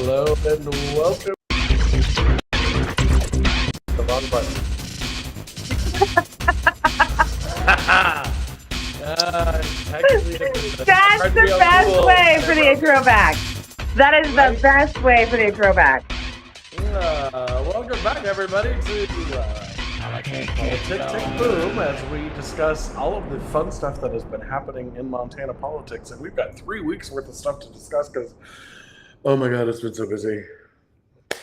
Hello and welcome. The wrong button. That's the best way for the intro back. That is the best way for the intro back. Welcome back, everybody, to PoliticktickBOOM as we discuss all of the fun stuff that has been happening in Montana politics. And we've got 3 weeks worth of stuff to discuss because, oh my God, it's been so busy.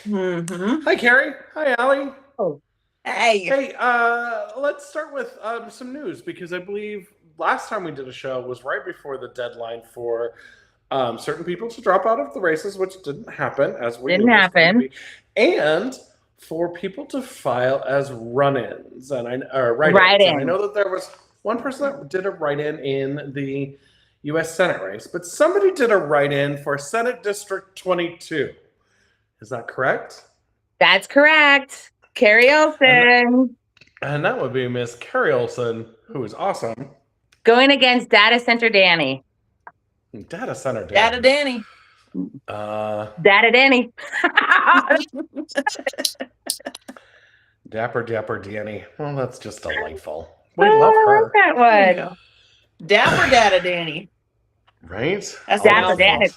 Mm-hmm. Hi, Cari. Hi, Allie. Oh, hey. Hey, let's start with some news because I believe last time we did a show was right before the deadline for certain people to drop out of the races, which didn't happen as we didn't happen, and for people to file as run-ins write-ins. And I know that there was one person that did a write-in in the U.S. Senate race, but somebody did a write-in for Senate District 22. Is that correct? That's correct. Cari Olson. And that would be Miss Cari Olson, who is awesome. Going against Data Center Danny. Data Center Danny. Data Danny. Data Danny. Dapper Danny. Well, that's just delightful. We love her. I like that one. Dapper Data Danny. Right? That's Dapper Danny.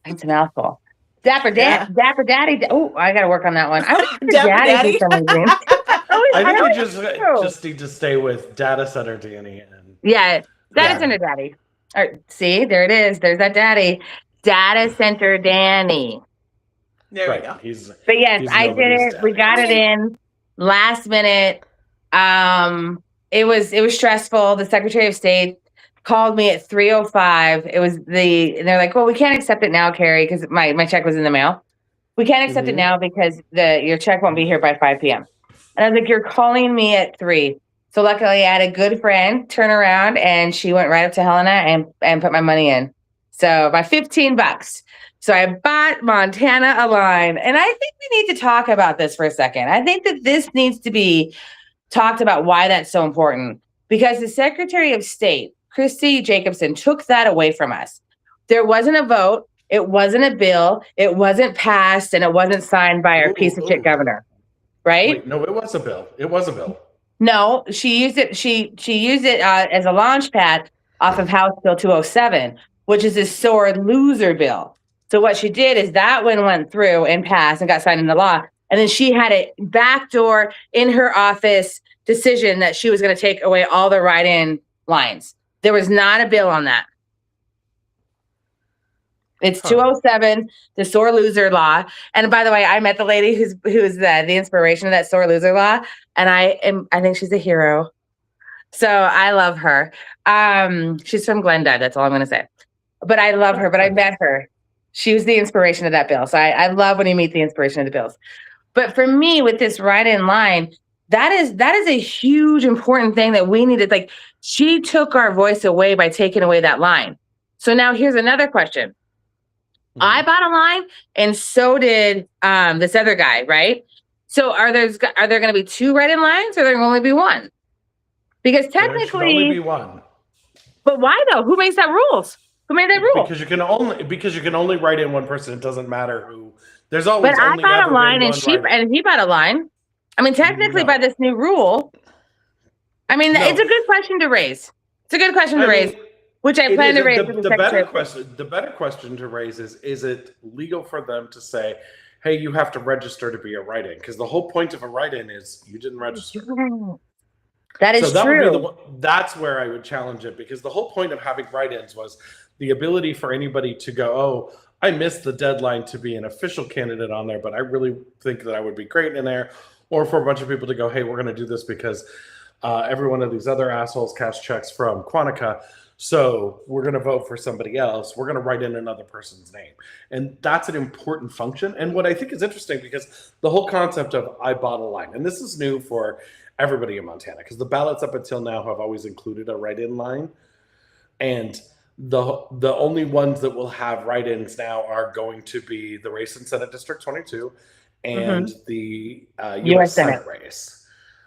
That's a mouthful. Dapper Daddy. Oh, I got to work on that one. I was Daddy for some reason. I think we just need to stay with Data Center Danny. Data Center Daddy. All right, see, there it is. There's that Daddy. Data Center Danny. There we go. But yes, I did it. Daddy. We got it in last minute. It was stressful. The Secretary of State called me at 3:05. And they're like, well, we can't accept it now, Cari, because my check was in the mail. We can't accept it now because your check won't be here by 5 p.m. And I was like, you're calling me at 3. So luckily, I had a good friend turn around, and she went right up to Helena and put my money in. So by $15. So I bought Montana a line. And I think we need to talk about this for a second. I think that this needs to be talked about why that's so important. Because the Secretary of State, Christy Jacobson, took that away from us. There wasn't a vote. It wasn't a bill. It wasn't passed. And it wasn't signed by our piece of shit governor. Right? Wait, no, it was a bill. It was a bill. No, she used it. She used it as a launch pad off of House Bill 207, which is a sore loser bill. So what she did is that one went through and passed and got signed into law. And then she had a backdoor in her office decision that she was going to take away all the write-in lines. There was not a bill on that. It's 207, the sore loser law. And by the way, I met the lady who's the inspiration of that sore loser law. And I think she's a hero. So I love her. She's from Glendale. That's all I'm going to say. But I love her. But I met her. She was the inspiration of that bill. So I love when you meet the inspiration of the bills. But for me, with this write-in line, that is a huge, important thing that we needed. Like, she took our voice away by taking away that line. So now here's another question. I bought a line, and so did this other guy, right? So are there going to be 2 write-in lines, or are there going to only be 1? Because technically, there should only be 1. But why though? Who makes that rules? Who made that rule? Because you can only write in 1 person. It doesn't matter who. There's always. But I bought a line, and he bought a line. I mean, technically, by this new rule, I mean, it's a good question to raise. It's a good question to raise. Which I plan to raise with the Secretary. The better question to raise is it legal for them to say, hey, you have to register to be a write-in? Because the whole point of a write-in is you didn't register. That is true. That's where I would challenge it, because the whole point of having write-ins was the ability for anybody to go, oh, I missed the deadline to be an official candidate on there, but I really think that I would be great in there. Or for a bunch of people to go, hey, we're going to do this because every one of these other assholes cash checks from Quantica. So we're going to vote for somebody else. We're going to write in another person's name. And that's an important function. And what I think is interesting, because the whole concept of I bought a line, and this is new for everybody in Montana, because the ballots up until now have always included a write-in line. And the only ones that will have write-ins now are going to be the race in Senate District 22 and the U.S. Senate race.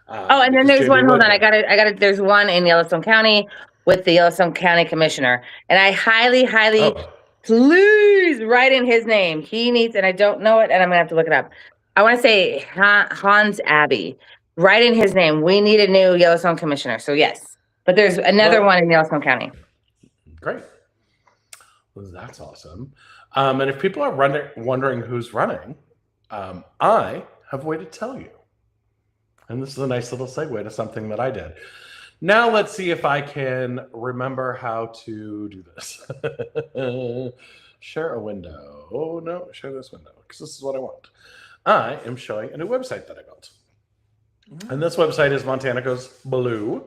And then there's one. Hold on, I got it. There's one in Yellowstone County with the Yellowstone County Commissioner, and I highly, please Please write in his name. He needs, and I don't know it, and I'm gonna have to look it up. I want to say Hans Abbey. Write in his name. We need a new Yellowstone commissioner. So yes, but there's another one in Yellowstone County. Great. Well, that's awesome. And if people are wondering who's running, I have a way to tell you. And this is a nice little segue to something that I did. Now let's see if I can remember how to do this. Share a window. Oh no, share this window because this is what I want. I am showing a new website that I built. And this website is Montana Goes Blue,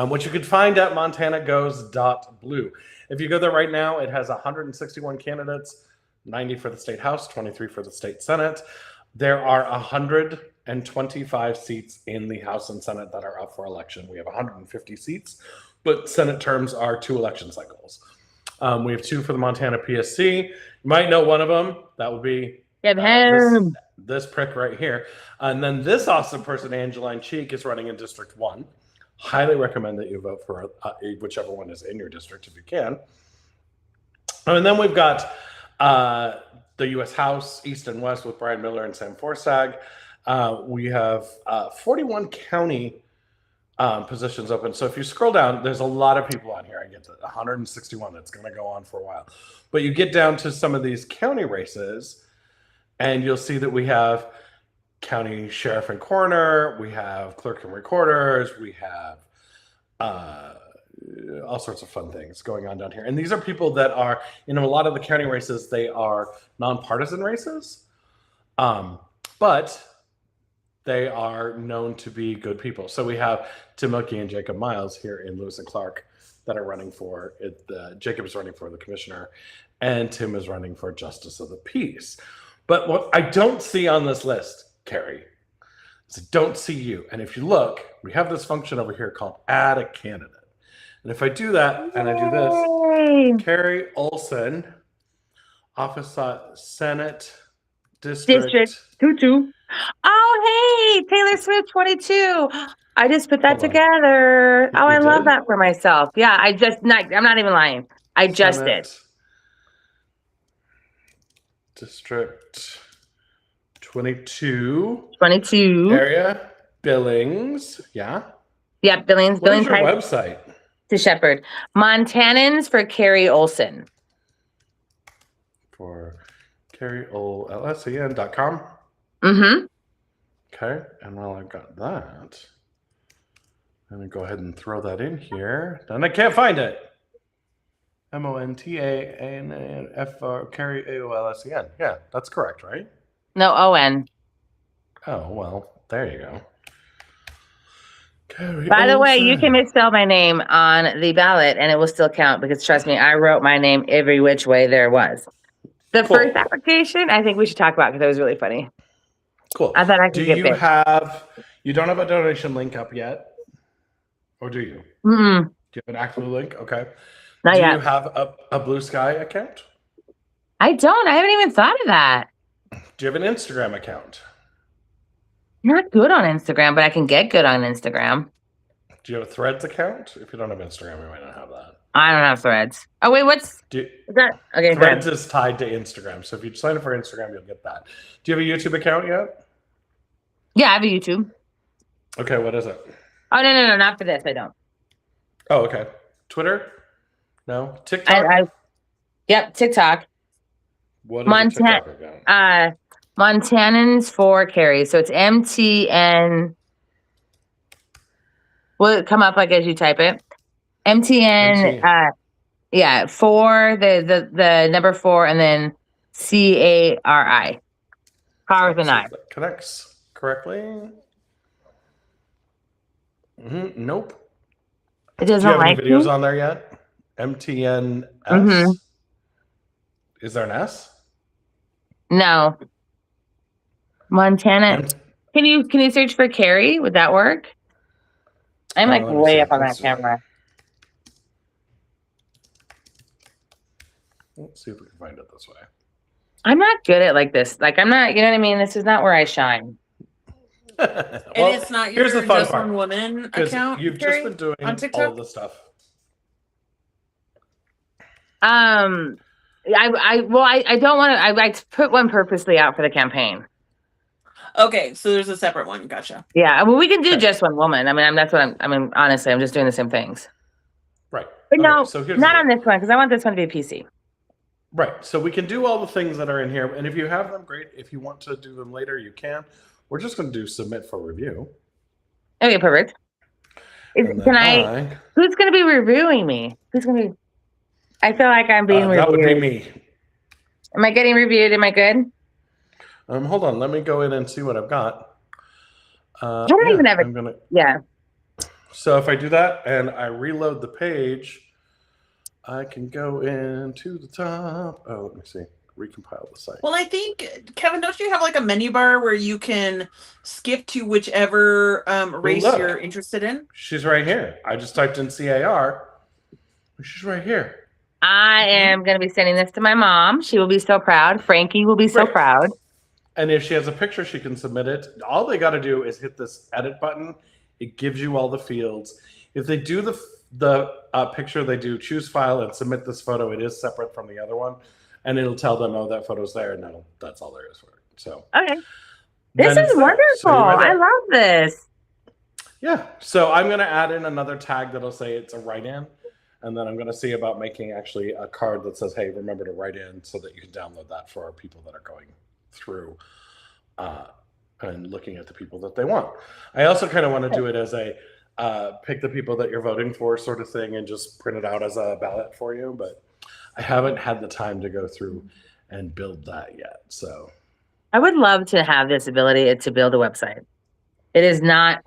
which you can find at montanagoes.blue. If you go there right now, it has 161 candidates, 90 for the state house, 23 for the state senate. There are 125 seats in the House and Senate that are up for election. We have 150 seats, but Senate terms are 2 election cycles. We have 2 for the Montana PSC. You might know one of them. That would be this prick right here. And then this awesome person, Angeline Cheek, is running in District 1. Highly recommend that you vote for whichever one is in your district if you can. And then we've got the U.S. House, East and West with Brian Miller and Sam Forsag. We have 41 county positions open. So if you scroll down, there's a lot of people on here. I get to 161. That's going to go on for a while. But you get down to some of these county races, and you'll see that we have county sheriff and coroner. We have clerk and recorders. We have all sorts of fun things going on down here. And these are people that are, a lot of the county races, they are nonpartisan races, but they are known to be good people. So we have Tim Wilkie and Jacob Miles here in Lewis and Clark that are running for it. Jacob is running for the commissioner, and Tim is running for justice of the peace. But what I don't see on this list, Cari, is I don't see you. And if you look, we have this function over here called add a candidate. And if I do that and I do this, Cari Olson, Office Senate District 22. Oh, hey, Taylor Swift 22. I just put that together. Oh, I love that for myself. Yeah, I'm not even lying. I just did. District 22. 22. Area. Billings. Yeah. Yeah, Billings. What is your website? To Shepherd. Montanans for Cari Olson. For CariOlson.com. Mm-hmm. Okay. And while I've got that, I'm going to go ahead and throw that in here. And I can't find it. MONTANF Cari AOLSEN. Yeah, that's correct, right? No, ON. Oh, well, there you go. Cari By the way, Olson. you can misspell my name on the ballot and it will still count because trust me, I wrote my name every which way there was. The first application, I think we should talk about because it was really funny. Cool. I thought I could get it. You don't have a donation link up yet? Or do you? Mm-mm. Do you have an actual link? Okay. Not yet. Do you have a Blue Sky account? I don't. I haven't even thought of that. Do you have an Instagram account? Not good on Instagram, but I can get good on Instagram. Do you have a Threads account? If you don't have Instagram, you might not have that. I don't have Threads. Oh, wait, what's that? Okay, Threads is tied to Instagram. So if you sign up for Instagram, you'll get that. Do you have a YouTube account yet? Yeah, I have a YouTube. Okay, what is it? Oh, no, not for this. I don't. Oh, okay. Twitter? No. TikTok? Yep, TikTok. What is TikTok account? Montanans for Cari. So it's MTN. Will it come up like as you type it? MTN. Yeah, 4, the number 4, and then CARI. Car with an I. That connects correctly. Nope. It doesn't. Do you have like any videos me? on there yet? MTNS. Is there an S? No. Montana. Can you search for Cari? Would that work? I'm like way up on that camera. Let's see if we can find it this way. I'm not good at like this. Like I'm not. You know what I mean? This is not where I shine. Well, and it's not your here's the fun Just part. One Woman account. You've Cari, just been doing on TikTok? all the stuff. I don't want to. I put one purposely out for the campaign. Okay, so there's a separate one. Gotcha. Yeah, I mean, we can do Okay. just one woman. I mean, that's what I mean, honestly, I'm just doing the same things. Right. But Okay, no, so here's not the on deal. this one because I want this one to be a PC. Right. So we can do all the things that are in here, and if you have them, great. If you want to do them later, you can. We're just going to do submit for review. Okay, perfect. Who's going to be reviewing me? Who's going to be? I feel like I'm being reviewed. That would be me. Am I getting reviewed? Am I good? Hold on. Let me go in and see what I've got. I don't even have it. Yeah. So if I do that and I reload the page, I can go into the top. Oh, let me see. Recompile the site. Well, I think, Kevin, don't you have like a menu bar where you can skip to whichever race you're interested in? She's right here. I just typed in CAR. She's right here. I am going to be sending this to my mom. She will be so proud. Frankie will be so proud. And if she has a picture, she can submit it. All they got to do is hit this edit button. It gives you all the fields. If they do the picture, they do choose file and submit this photo. It is separate from the other one. And it'll tell them, oh, that photo's there. And that's all there is for it. So okay. This is wonderful. So I love this. Yeah. So I'm going to add in another tag that'll say it's a write-in. And then I'm going to see about making actually a card that says, hey, remember to write in, so that you can download that for our people that are going through and looking at the people that they want. I also kind of want to do it as a pick the people that you're voting for sort of thing and just print it out as a ballot for you. But I haven't had the time to go through and build that yet. So I would love to have this ability to build a website. It is not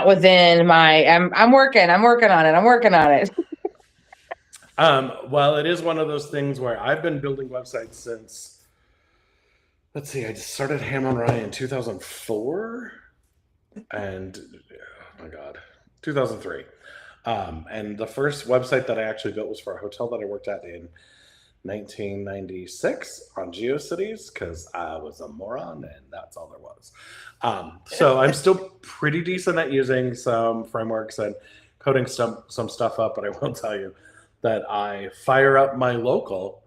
within my, I'm working on it. Well, it is one of those things where I've been building websites since, let's see, I just started Ham on Rye in 2004 and, oh my God, 2003. And the first website that I actually built was for a hotel that I worked at in 1996 on GeoCities, because I was a moron and that's all there was. So I'm still pretty decent at using some frameworks and coding some stuff up, but I will tell you that I fire up my local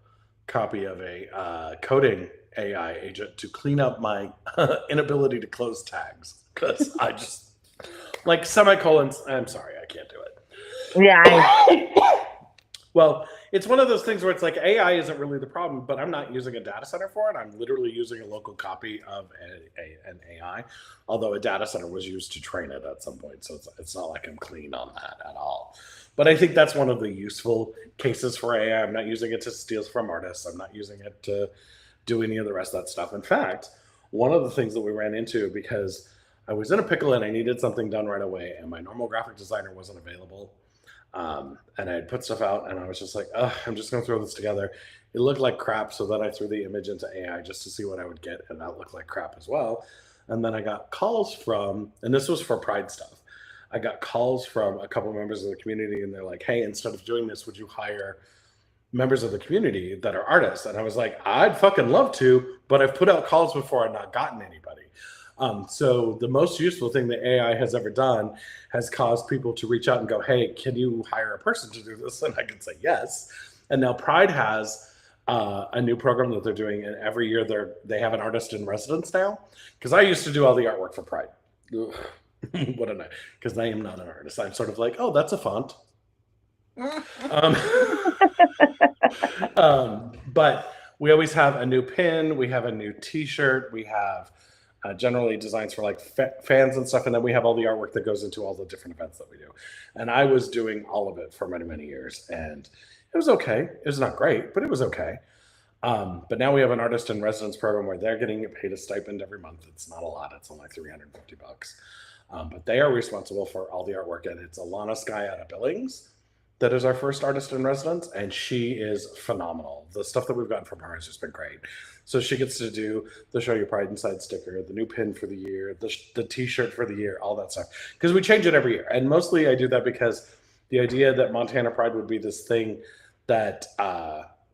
copy of a coding AI agent to clean up my inability to close tags, because I just, like, semicolons, I'm sorry, I can't do it. Yeah. Well, it's one of those things where it's like AI isn't really the problem, but I'm not using a data center for it. I'm literally using a local copy of an AI, although a data center was used to train it at some point. So it's not like I'm clean on that at all. But I think that's one of the useful cases for AI. I'm not using it to steal from artists. I'm not using it to do any of the rest of that stuff. In fact, one of the things that we ran into, because I was in a pickle and I needed something done right away, and my normal graphic designer wasn't available. And I had put stuff out and I was just like, oh, I'm just going to throw this together. It looked like crap. So then I threw the image into AI just to see what I would get. And that looked like crap as well. And then I got calls from, and this was for Pride stuff. I got calls from a couple members of the community and they're like, hey, instead of doing this, would you hire members of the community that are artists? And I was like, I'd fucking love to, but I've put out calls before and not gotten anybody. So the most useful thing that AI has ever done has caused people to reach out and go, hey, can you hire a person to do this? And I can say yes. And now Pride has a new program that they're doing, and every year they have an artist in residence now. Because I used to do all the artwork for Pride. What a night. Because I am not an artist. I'm sort of like, oh, that's a font. But we always have a new pin. We have a new T-shirt. We have generally designs for like fans and stuff, and then we have all the artwork that goes into all the different events that we do. And I was doing all of it for many years, and it was okay. It was not great, but it was okay. But now we have an artist in residence program where they're getting paid a stipend every month. It's not a lot. It's only like $350. But they are responsible for all the artwork, and it's Alana Sky out of Billings that is our first artist in residence, and she is phenomenal. The stuff that we've gotten from her has just been great. So she gets to do the Show Your Pride Inside sticker, the new pin for the year, the T-shirt for the year, all that stuff. Because we change it every year. And mostly I do that because the idea that Montana Pride would be this thing that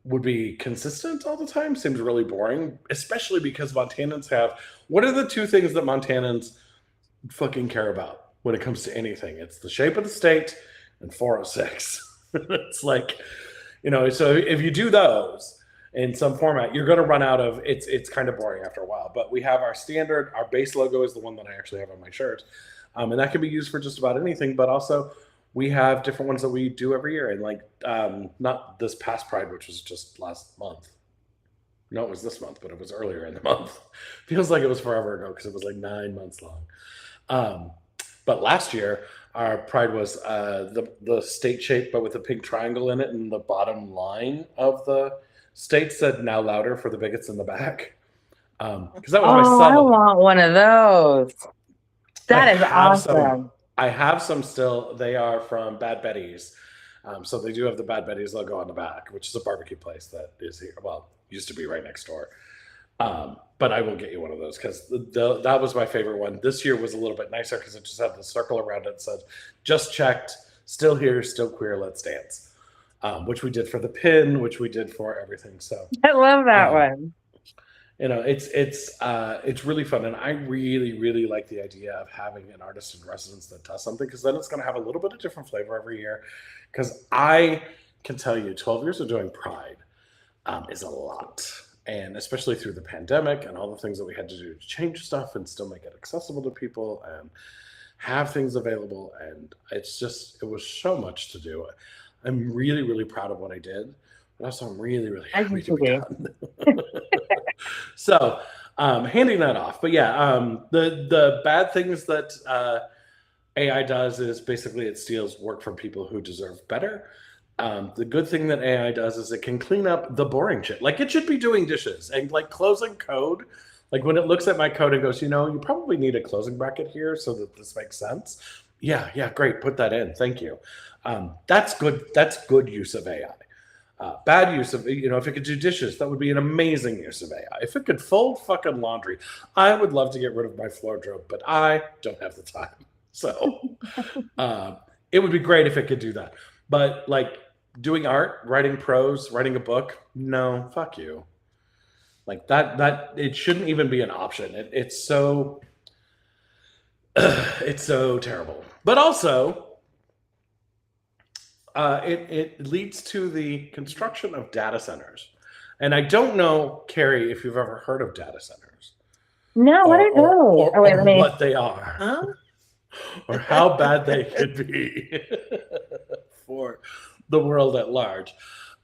would be consistent all the time seems really boring, especially because Montanans have, what are the two things that Montanans fucking care about when it comes to anything? It's the shape of the state and 406. It's like, you know, so if you do those, in some format, you're going to run out of it's kind of boring after a while. But we have our standard, our base logo is the one that I actually have on my shirt, and that can be used for just about anything. But also, we have different ones that we do every year, and like not this past Pride, which was just last month. No, it was this month, but it was earlier in the month. Feels like it was forever ago because it was like 9 months long. But last year, our Pride was the state shape, but with a pink triangle in it, and the bottom line of the state said "Now louder" for the bigots in the back. Because that was my son. I want one of those. That is awesome. I have some still. They are from Bad Betty's. So they do have the Bad Betty's logo on the back, which is a barbecue place that is here. Well, used to be right next door. But I will get you one of those because that was my favorite one. This year was a little bit nicer because it just had the circle around it that said, "Just checked, still here, still queer, let's dance." Which we did for the pin, which we did for everything. So I love that one. You know, it's really fun, and I really like the idea of having an artist in residence that does something, because then it's going to have a little bit of different flavor every year. Because I can tell you, 12 years of doing Pride is a lot. And especially through the pandemic and all the things that we had to do to change stuff and still make it accessible to people and have things available. And it was so much to do. I'm really proud of what I did. But also I'm really happy to be done. So handing that off. But yeah, the bad things that AI does is basically it steals work from people who deserve better. The good thing that AI does is it can clean up the boring shit. Like it should be doing dishes and like closing code. Like when it looks at my code and goes, you probably need a closing bracket here so that this makes sense. Yeah, great. Put that in. Thank you. That's good. That's good use of AI. Bad use of, if it could do dishes, that would be an amazing use of AI. If it could fold fucking laundry, I would love to get rid of my floor drobe, but I don't have the time. So it would be great if it could do that. But like doing art, writing prose, writing a book, no, fuck you. Like that it shouldn't even be an option. It's so it's so terrible. But also it leads to the construction of data centers. And I don't know, Cari, if you've ever heard of data centers. No, what are those? Or what they are. Huh? Or how bad they could be for the world at large.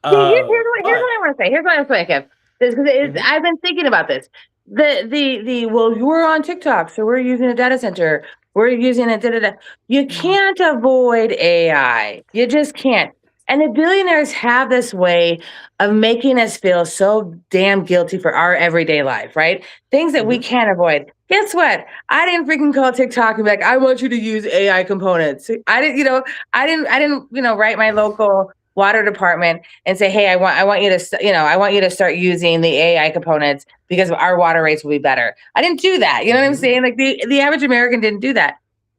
Here's what I want to say. Here's what I was thinking. Because I've been thinking about this. Well, we're on TikTok, so we're using a data center. We're using it. You can't avoid AI. You just can't. And the billionaires have this way of making us feel so damn guilty for our everyday life, right? Things that we can't avoid. Guess what? I didn't freaking call TikTok and be like, I want you to use AI components. I didn't write my local water department and say, hey, I want you to start using the AI components because our water rates will be better. I didn't do that. You know what I'm saying? Like the average American didn't do that.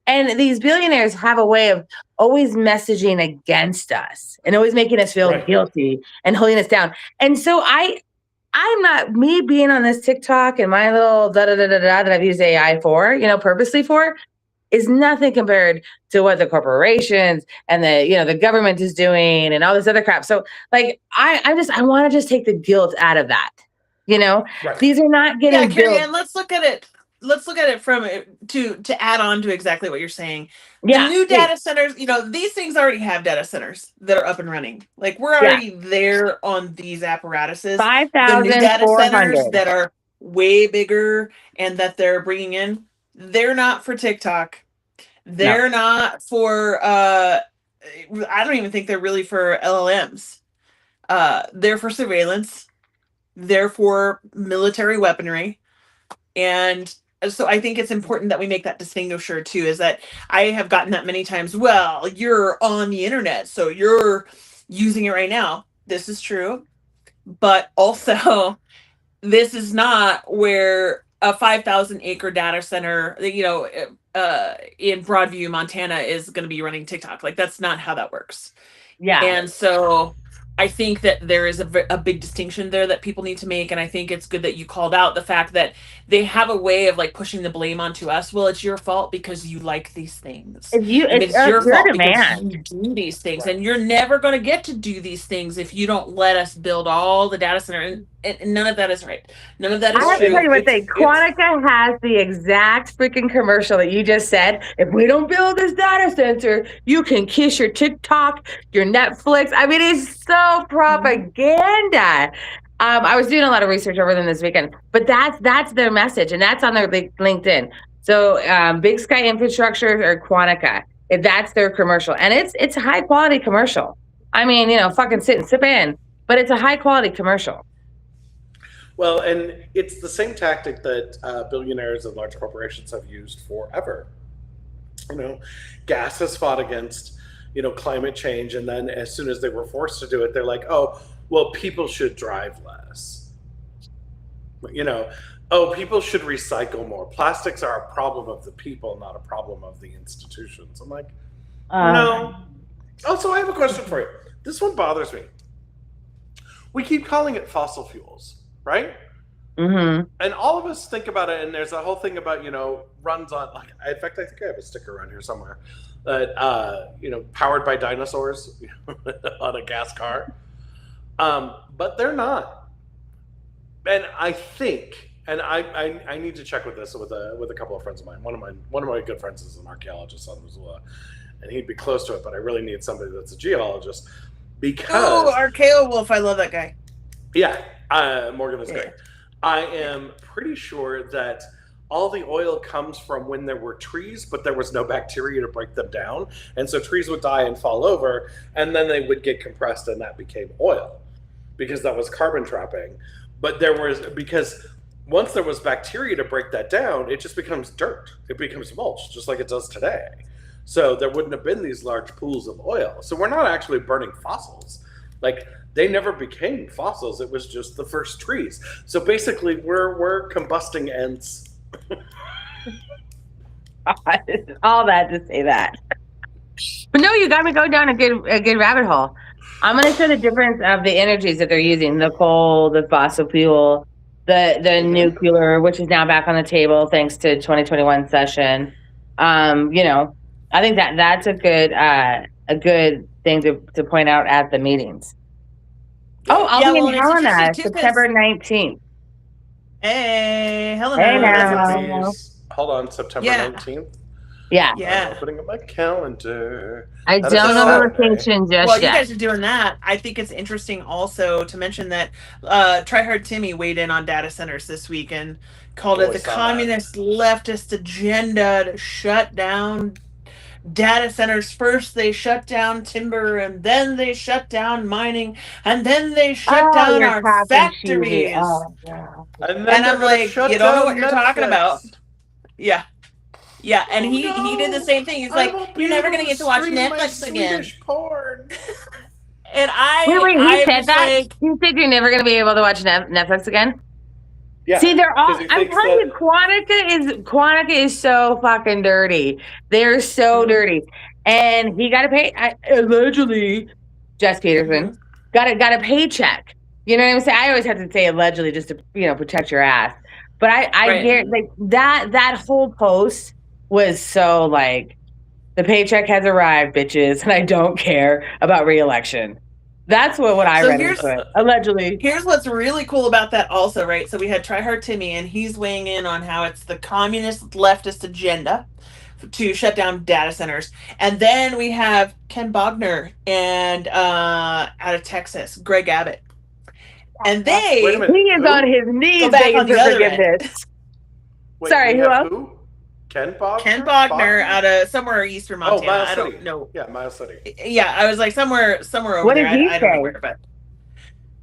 And these billionaires have a way of always messaging against us and always making us feel guilty and holding us down. And so I'm not, me being on this TikTok and my little that I've used AI for, purposely for, is nothing compared to what the corporations and the government is doing and all this other crap. So like, I want to just take the guilt out of that. These are not getting Cari, and let's look at it from to add on to exactly what you're saying. The new data centers, these things already have data centers that are up and running. Like we're already there on these apparatuses. 5,400. The new data centers that are way bigger and that they're bringing in, they're not for TikTok. They're not for, I don't even think they're really for LLMs. They're for surveillance. They're for military weaponry. And so I think it's important that we make that distinguisher too, is that I have gotten that many times. Well, you're on the internet, so you're using it right now. This is true. But also, this is not where a 5,000 acre data center, in Broadview, Montana is going to be running TikTok. Like that's not how that works. Yeah. And so I think that there is a big distinction there that people need to make, and I think it's good that you called out the fact that they have a way of like pushing the blame onto us. Well, it's your fault because you like these things. It's your fault because you do these things, and you're never going to get to do these things if you don't let us build all the data center. And none of that is right. None of that is I have true. to tell you one thing. Quantica has the exact freaking commercial that you just said. If we don't build this data center, you can kiss your TikTok, your Netflix. I mean, it's so propaganda. I was doing a lot of research over them this weekend, but that's their message, and that's on their LinkedIn. So Big Sky Infrastructure or Quantica, if that's their commercial, and it's a high quality commercial. I mean, fucking sit and sip in, but it's a high quality commercial. Well, and it's the same tactic that billionaires and large corporations have used forever. Gas has fought against, climate change, and then as soon as they were forced to do it, they're like, oh, well, people should drive less. Oh, people should recycle more. Plastics are a problem of the people, not a problem of the institutions. I'm like, no. Also, I have a question for you. This one bothers me. We keep calling it fossil fuels, right? Mm-hmm. And all of us think about it, and there's a whole thing about, runs on, like, in fact, I think I have a sticker around here somewhere that, powered by dinosaurs on a gas car. But they're not. And I think, and I need to check with this with a couple of friends of mine. One of my good friends is an archaeologist out of Missoula, and he'd be close to it, but I really need somebody that's a geologist because Archaeo Wolf, I love that guy. Yeah, Morgan is great. I am pretty sure that all the oil comes from when there were trees, but there was no bacteria to break them down. And so trees would die and fall over, and then they would get compressed, and that became oil because that was carbon trapping. But because once there was bacteria to break that down, it just becomes dirt. It becomes mulch, just like it does today. So there wouldn't have been these large pools of oil. So we're not actually burning fossils. Like, they never became fossils. It was just the first trees. So basically, we're combusting ants. All that to say that. But no, you got me going down a good rabbit hole. I'm going to show the difference of the energies that they're using: the coal, the fossil fuel, the nuclear, which is now back on the table thanks to 2021 session. I think that's a good thing to point out at the meetings. Oh, I'll be in Helena, September 19th. Hey, Helena. Hey now. Hold on, September 19th? Yeah. I'm opening up my calendar. I don't know the location just yet. You guys are doing that. I think it's interesting also to mention that Try Hard Timmy weighed in on data centers this week and called it the communist leftist agenda to shut down data centers. First they shut down timber, and then they shut down mining, and then they shut down our factories. And I'm like, you don't know what you're talking about. Yeah, and he did the same thing. He's like, you're never gonna get to watch Netflix again. Porn. And wait, he said that? Like, you think you're never gonna be able to watch Netflix again? Yeah. See, they're all. I'm telling you, Quantica is so fucking dirty. They're so dirty, and he got to pay. Allegedly, Jess Peterson got a paycheck. You know what I'm saying? I always have to say allegedly just to protect your ass. But I hear like that whole post was so like, the paycheck has arrived, bitches, and I don't care about re-election. That's what I read into it. Allegedly. Here's what's really cool about that also, right? So we had Try Hard Timmy, and he's weighing in on how it's the communist leftist agenda to shut down data centers. And then we have Ken Bogner and out of Texas, Greg Abbott. And he is on his knees begging for forgiveness. Sorry, who else? Ken Bogner out of somewhere eastern Montana. Miles I City. don't know. Yeah, Miles City. Yeah, I was like somewhere over what there. Did he I don't know where, but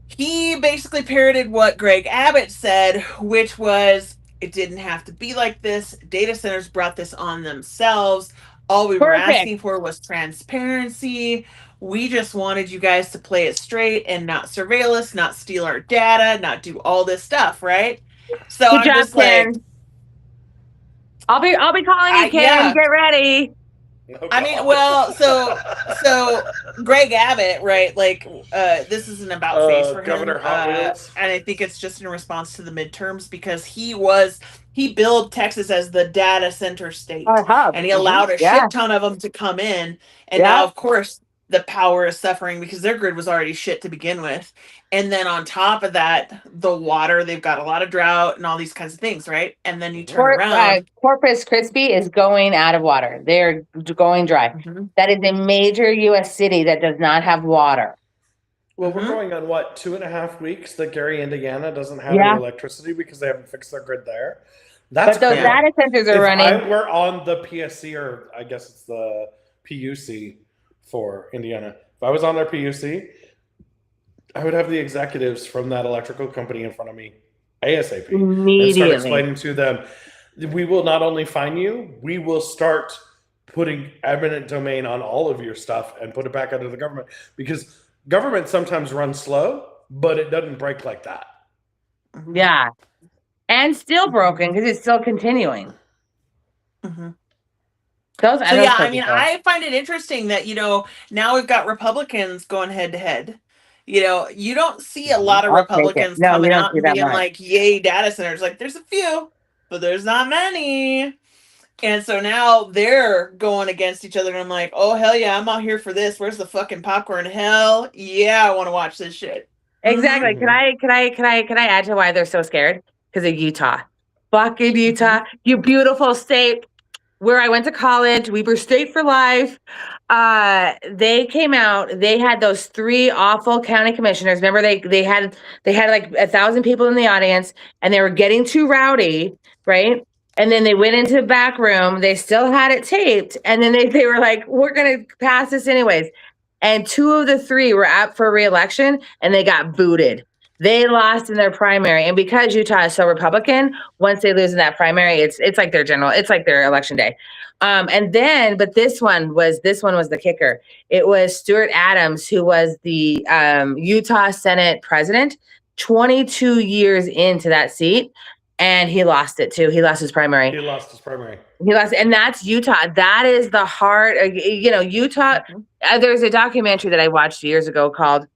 he basically parroted what Greg Abbott said, which was, it didn't have to be like this. Data centers brought this on themselves. All we were asking for was transparency. We just wanted you guys to play it straight and not surveil us, not steal our data, not do all this stuff, right? So I'm just like, I'll be calling you, Ken. Get ready. Oh, I mean, God. well, so Greg Abbott, right? Like, this is an about face for him, Governor Hot Wheels. and I think it's just in response to the midterms because he billed Texas as the data center state, hub. and he allowed a Yeah. shit ton of them to come in, and Yeah. now, of course, the power is suffering because their grid was already shit to begin with, and then on top of that, the water, they've got a lot of drought and all these kinds of things, right? And then you turn around. Corpus Christi is going out of water. They're going dry. That is a major U.S. city that does not have water. Well, we're going on what, 2.5 weeks that Gary, Indiana doesn't have any electricity because they haven't fixed their grid there. That's but those data centers are running. If I were on the PSC, or I guess it's the PUC for Indiana, if I was on their PUC, I would have the executives from that electrical company in front of me ASAP and start explaining to them, we will not only fine you, we will start putting eminent domain on all of your stuff and put it back under the government, because government sometimes runs slow, but it doesn't break like that. Yeah. And still broken because it's still continuing. I find it interesting that, now we've got Republicans going head to head. You don't see a lot of Republicans coming out and being like, yay, data centers. Like, there's a few, but there's not many. And so now they're going against each other, and I'm like, oh, hell yeah, I'm out here for this. Where's the fucking popcorn? Hell yeah, I want to watch this shit. Exactly. Can I add to why they're so scared? Because of Utah. Fucking Utah, you beautiful state. Where I went to college, Weber State for life. They came out. They had those 3 awful county commissioners. Remember, they had like 1,000 people in the audience, and they were getting too rowdy, right? And then they went into the back room. They still had it taped, and then they were like, "We're gonna pass this anyways." And 2 of the 3 were up for re-election, and they got booted. They lost in their primary, and because Utah is so Republican, once they lose in that primary, it's like their election day. But this one was the kicker. It was Stuart Adams, who was the Utah Senate president, 22 years into that seat, and he lost it too. He lost his primary. And that's Utah. That is the heart. Utah. There's a documentary that I watched years ago called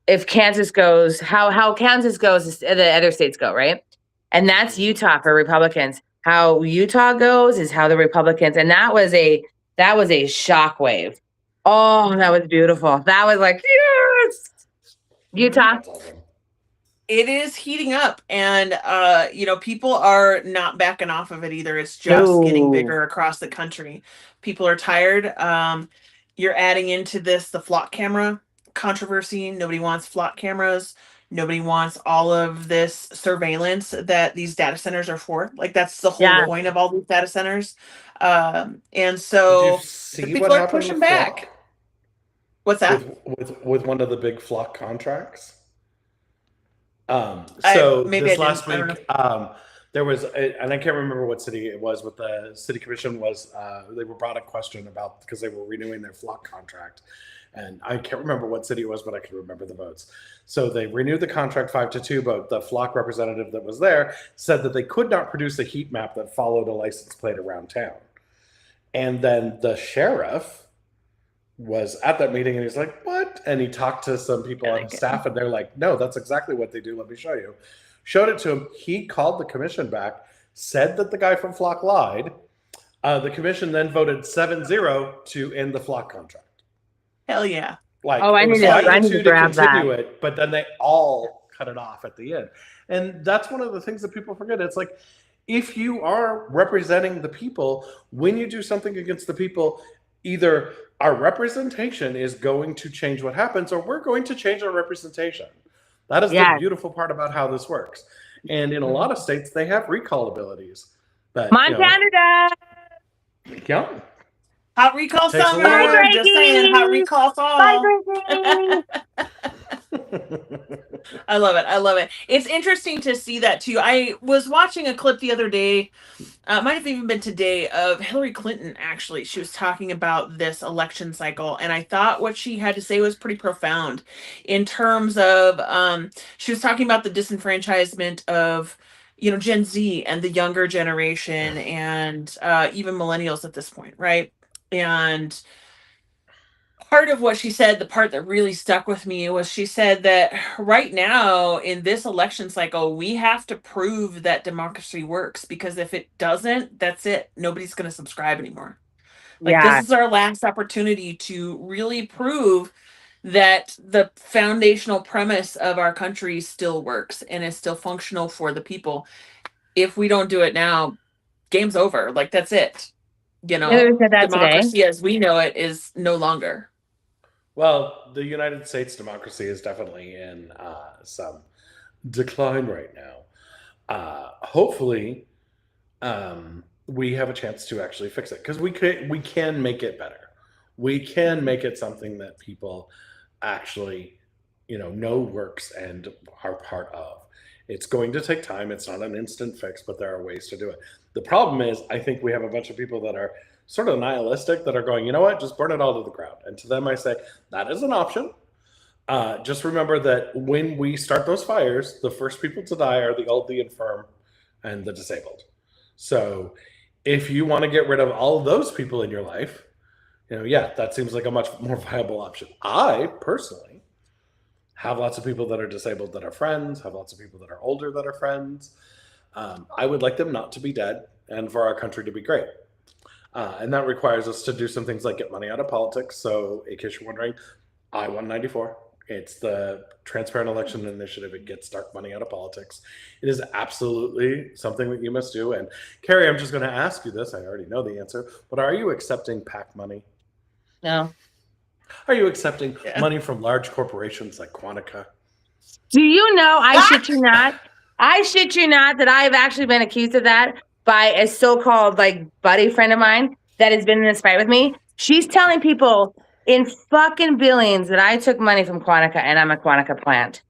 "If Kansas Goes," how Kansas goes, the other states go, right? And that's Utah for Republicans. How Utah goes is how the Republicans. And that was a shockwave. Oh, that was beautiful. That was like, yes, Utah. It is heating up, and people are not backing off of it either. It's just getting bigger across the country. People are tired. You're adding into this the flock camera controversy. Nobody wants flock cameras. Nobody wants all of this surveillance that these data centers are for. Like, that's the whole point of all these data centers. And so people are pushing back. What's that? With one of the big flock contracts. This last week, there was, and I can't remember what city it was, but the city commission was, they were brought a question about, because they were renewing their flock contract. And I can't remember what city it was, but I can remember the votes. So they renewed the contract 5-2, but the flock representative that was there said that they could not produce a heat map that followed a license plate around town. And then the sheriff was at that meeting, and he's like, what? And he talked to some people on staff, and they're like, no, that's exactly what they do. Let me show you. Showed it to him. He called the commission back, said that the guy from Flock lied. The commission then voted 7-0 to end the Flock contract. Hell yeah. I need to grab that. But then they all cut it off at the end. And that's one of the things that people forget. It's like, if you are representing the people, when you do something against the people, either our representation is going to change what happens, or we're going to change our representation. That is the beautiful part about how this works. And in a lot of states, they have recall abilities. But, Montana does. Yeah. Hot recall song. Just saying, hot recall song. I love it. It's interesting to see that too. I was watching a clip the other day, might have even been today, of Hillary Clinton. Actually, she was talking about this election cycle, and I thought what she had to say was pretty profound in terms of she was talking about the disenfranchisement of Gen Z and the younger generation, and even millennials at this point, right? And part of what she said, the part that really stuck with me, was she said that right now in this election cycle, we have to prove that democracy works, because if it doesn't, that's it. Nobody's going to subscribe anymore. Like, this Yeah. is our last opportunity to really prove that the foundational premise of our country still works and is still functional for the people. If we don't do it now, game's over. Like, that's it. You know, Who said that today? democracy as we know it is no longer. Well, the United States democracy is definitely in some decline right now. Hopefully, we have a chance to actually fix it, because we can make it better. We can make it something that people actually, know works and are part of. It's going to take time. It's not an instant fix, but there are ways to do it. The problem is, I think we have a bunch of people that are sort of nihilistic, that are going, you know what, just burn it all to the ground. And to them, I say, that is an option. Just remember that when we start those fires, the first people to die are the old, the infirm, and the disabled. So if you want to get rid of all of those people in your life, yeah, that seems like a much more viable option. I personally have lots of people that are disabled that are friends, have lots of people that are older that are friends. I would like them not to be dead and for our country to be great. And that requires us to do some things like get money out of politics. So in case you're wondering, I-194, it's the Transparent Election Initiative. It gets dark money out of politics. It is absolutely something that you must do. And Cari, I'm just going to ask you this. I already know the answer, but are you accepting PAC money? No. Are you accepting money from large corporations like Quantica? Do you know, I shit you not, that I've actually been accused of that by a so-called buddy friend of mine that has been in this fight with me. She's telling people in fucking billions that I took money from Quantica, and I'm a Quantica plant.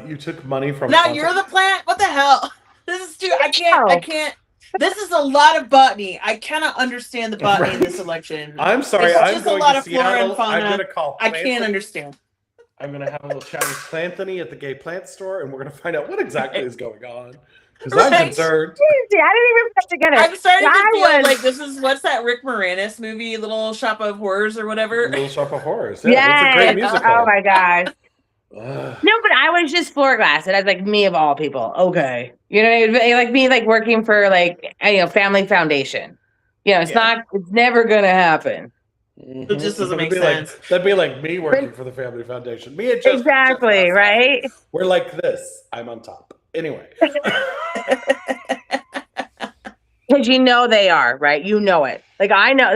You took money from Now Quantica? you're the plant? What the hell? This is too, I can't. This is a lot of botany. I cannot understand the botany in this election. I'm sorry. It's I'm just going a lot to of flora Seattle. and fauna. I'm going to call I Planthony. can't understand. I'm going to have a little chat with Planthony at the gay plant store, and we're going to find out what exactly is going on. Because I'm concerned. Easy. I didn't even put it together. I'm starting to feel like this is, what's that Rick Moranis movie, Little Shop of Horrors or whatever? Little Shop of Horrors. Yeah, it's a great musical. Oh my gosh. No, but I was just flabbergasted. I was like, me of all people. Okay. You know, like me, working for Family Foundation. It's never going to happen. It just doesn't make sense. That'd be like me working for the Family Foundation. Me and just exactly, right? We're like this. I'm on top. Anyway. Because they are, right? You know it. I know,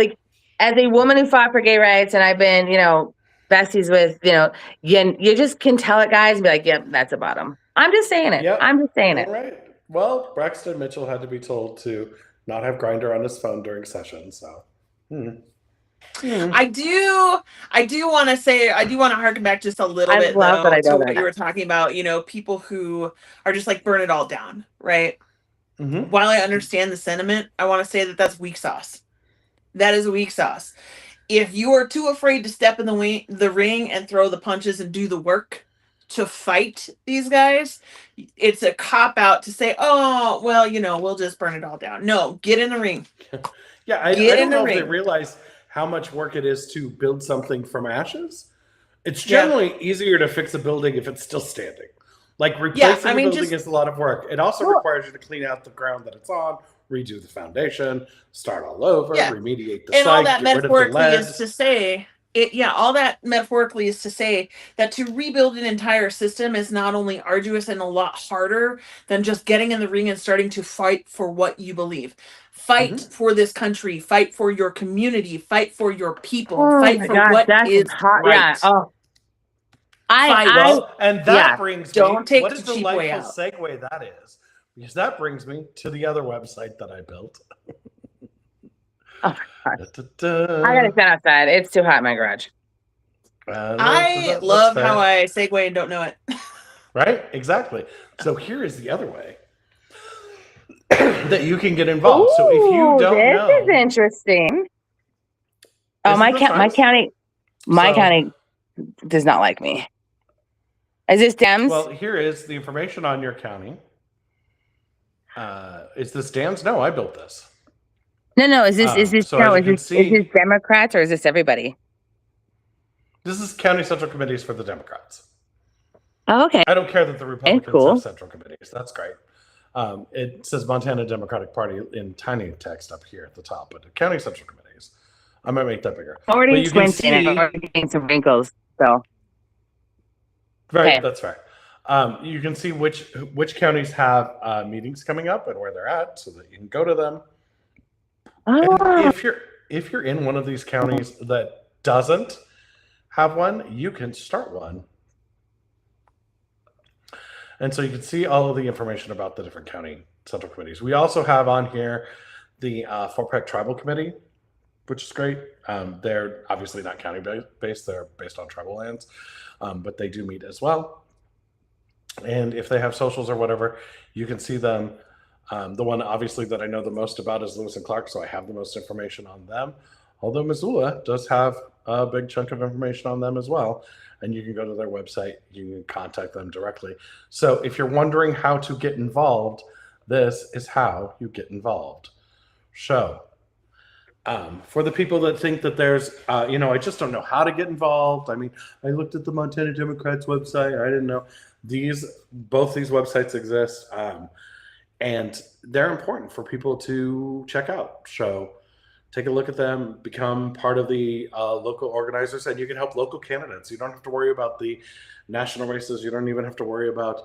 as a woman who fought for gay rights, and I've been, besties with, you just can tell it, guys, and be like, yep, that's a bottom. I'm just saying it. Yep. I'm just saying it. Right. Well, Braxton Mitchell had to be told to not have Grindr on his phone during session, so. I do want to harken back just a little bit though, to what you were talking about, people who are just burn it all down, right? Mm-hmm. While I understand the sentiment, I want to say that that's weak sauce. That is weak sauce. If you are too afraid to step in the ring and throw the punches and do the work to fight these guys, it's a cop-out to say, oh, well, we'll just burn it all down. No, get in the ring. Yeah, I don't know if they realize how much work it is to build something from ashes. It's generally easier to fix a building if it's still standing. Replacing a building is a lot of work. It also requires you to clean out the ground that it's on, redo the foundation, start all over, remediate the site, all that get metaphorically rid of the lead. is to say all that metaphorically is to say that to rebuild an entire system is not only arduous and a lot harder than just getting in the ring and starting to fight for what you believe. Fight for this country, fight for your community, fight for your people, fight for what is right. Yeah. Oh. And that brings me, don't take what a the cheap way out. Delightful segue that is, because that brings me to the other website that I built. Oh my gosh. I gotta stand outside. It's too hot in my garage. I love how I segue and don't know it. Right? Exactly. So here is the other way that you can get involved. So if you don't know, this is interesting. Oh, my county does not like me. Is this Dems? Well, here is the information on your county. Is this Dems? No, I built this. No. Is this is this Democrats or is this everybody? This is county central committees for the Democrats. Oh, okay. I don't care that the Republicans have central committees. That's great. It says Montana Democratic Party in tiny text up here at the top, but the county central committees. I might make that bigger. Already squinting. I'm already getting some wrinkles. So. Right, okay. That's right. You can see which counties have meetings coming up and where they're at, so that you can go to them. Oh. And if you're in one of these counties that doesn't have one, you can start one. And so you can see all of the information about the different county central committees. We also have on here the Fort Peck Tribal Committee, which is great. They're obviously not county based; they're based on tribal lands, but they do meet as well. And if they have socials or whatever, you can see them. The one obviously that I know the most about is Lewis and Clark, so I have the most information on them. Although Missoula does have a big chunk of information on them as well. And you can go to their website, you can contact them directly. So if you're wondering how to get involved, this is how you get involved. So for the people that think that there's, I just don't know how to get involved. I mean, I looked at the Montana Democrats website. I didn't know both these websites exist. And they're important for people to check out. So take a look at them, become part of the local organizers, and you can help local candidates. You don't have to worry about the national races. You don't even have to worry about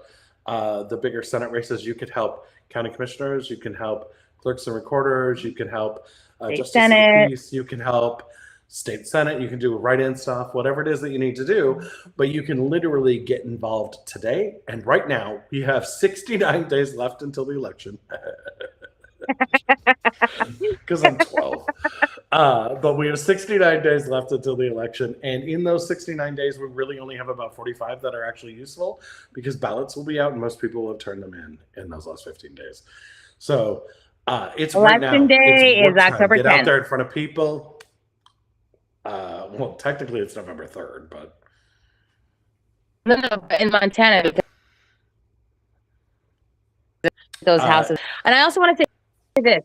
the bigger Senate races. You could help county commissioners. You can help clerks and recorders. You can help justice of the peace. You can help state Senate. You can do write-in stuff, whatever it is that you need to do. But you can literally get involved today. And right now, we have 69 days left until the election. Because I'm 12. But we have 69 days left until the election. And in those 69 days, we really only have about 45 that are actually useful because ballots will be out and most people will have turned them in those last 15 days. So it's right now. Election day is October 10th. Get out there in front of people. Well, technically it's November 3rd, but. No, in Montana. Those houses. And I also want to say this.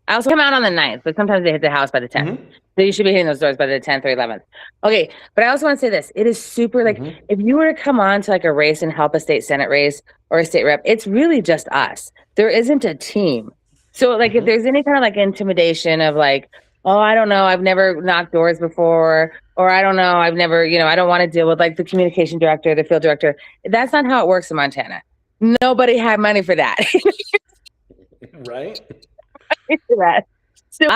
I also come out on the 9th, but sometimes they hit the house by the 10th. Mm-hmm. So you should be hitting those doors by the 10th or 11th. Okay, but I also want to say this. It is super, if you were to come on to a race and help a state Senate race or a state rep, it's really just us. There isn't a team. So if there's any kind of intimidation of oh, I don't know, I've never knocked doors before, or I don't know, I've never, I don't want to deal with the communication director, the field director. That's not how it works in Montana. Nobody had money for that. Right? So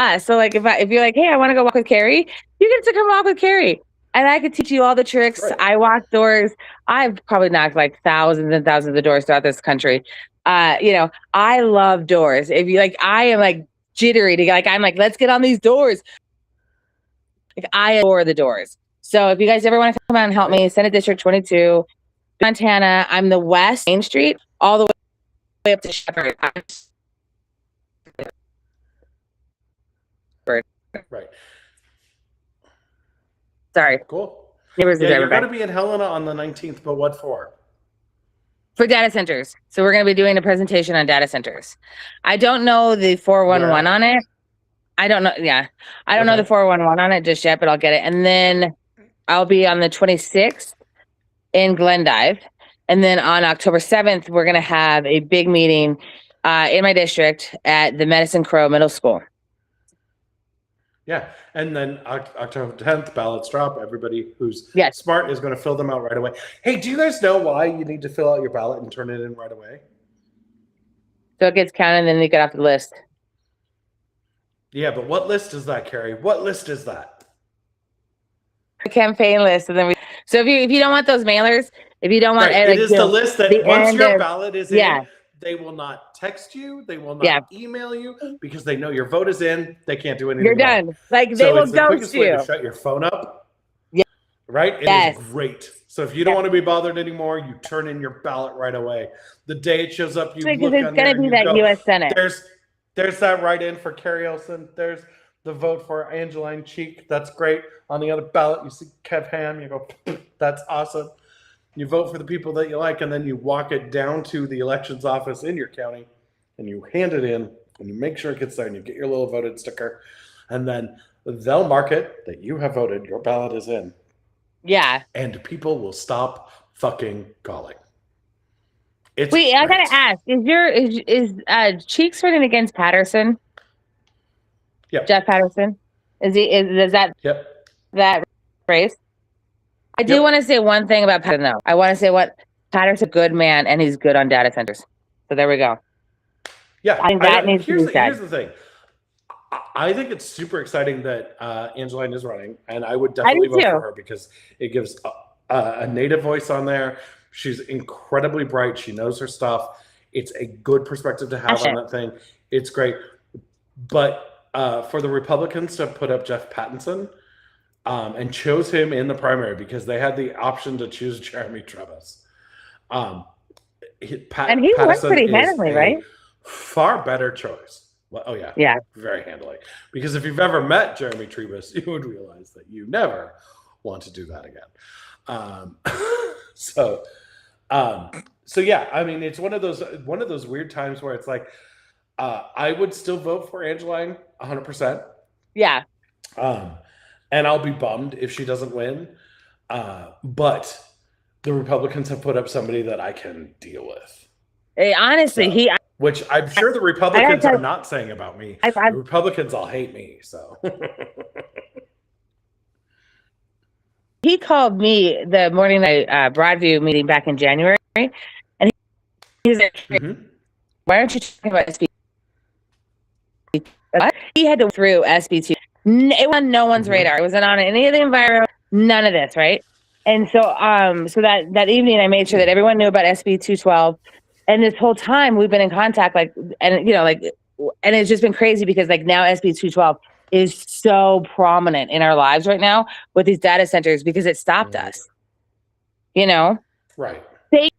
if you're hey, I want to go walk with Cari, you get to come walk with Cari, and I could teach you all the tricks. Right. I walk doors. I've probably knocked thousands and thousands of doors throughout this country. I love doors. If you I am jittery to I'm let's get on these doors. I adore the doors. So if you guys ever want to come out and help me, Senate District 22, Montana. I'm the West Main Street all the way up to Shepherd. Right. Sorry. Cool. You're going to be in Helena on the 19th, but what for? For data centers. So we're going to be doing a presentation on data centers. I don't know the 411 on it. I don't know. Yeah. I don't know the 411 on it just yet, but I'll get it. And then I'll be on the 26th in Glendive. And then on October 7th, we're going to have a big meeting in my district at the Medicine Crow Middle School. Yeah. And then October 10th, ballots drop. Everybody who's smart is going to fill them out right away. Hey, do you guys know why you need to fill out your ballot and turn it in right away? So it gets counted and then you get off the list. Yeah, but what list is that, Cari? What list is that? The campaign list. And then so if you don't want those mailers, if you don't want it is the list that once your ballot is in, they will not text you. They will not email you because they know your vote is in. They can't do anything. You're done. They will ghost you. Way to shut your phone up. Yeah. Right? It is great. So if you don't want to be bothered anymore, you turn in your ballot right away. The day it shows up, you look because it's going to be that U.S. Senate. There's that write-in for Cari Olson. There's the vote for Angeline Cheek. That's great. On the other ballot, you see Kev Ham. You go, that's awesome. You vote for the people that you like, and then you walk it down to the elections office in your county, and you hand it in and you make sure it gets there, and you get your little voted sticker, and then they'll mark it that you have voted, your ballot is in. Yeah. And people will stop fucking calling. It's Wait, I great. gotta ask: is Cheeks running against Patterson? Yep. Jeff Patterson. Is that race? I do want to say one thing about Patterson, though. I want to say Patterson's a good man, and he's good on data centers. So there we go. Yeah, I think that needs to be said. Here's the thing. I think it's super exciting that Angeline is running, and I would definitely vote for her because it gives a native voice on there. She's incredibly bright. She knows her stuff. It's a good perspective to have on that thing. It's great. But for the Republicans to put up Jeff Patterson and chose him in the primary because they had the option to choose Jeremy Travis. And he won pretty handily, right? Far better choice. Well, oh yeah, very handily. Because if you've ever met Jeremy Trebus, you would realize that you never want to do that again. So yeah, I mean, it's one of those weird times where it's like, I would still vote for Angeline 100%. Yeah. And I'll be bummed if she doesn't win. But the Republicans have put up somebody that I can deal with. Honestly, which I'm sure the Republicans are not saying about me. The Republicans all hate me, so. He called me the morning Broadview meeting back in January, and he's like, why aren't you talking about SB? He had to go through SB2. It was on no one's radar. It wasn't on any of the environment, none of this, right? And so so that evening I made sure that everyone knew about SB 212. And this whole time we've been in contact, and it's just been crazy because now SB 212 is so prominent in our lives right now with these data centers because it stopped us. Right. Thank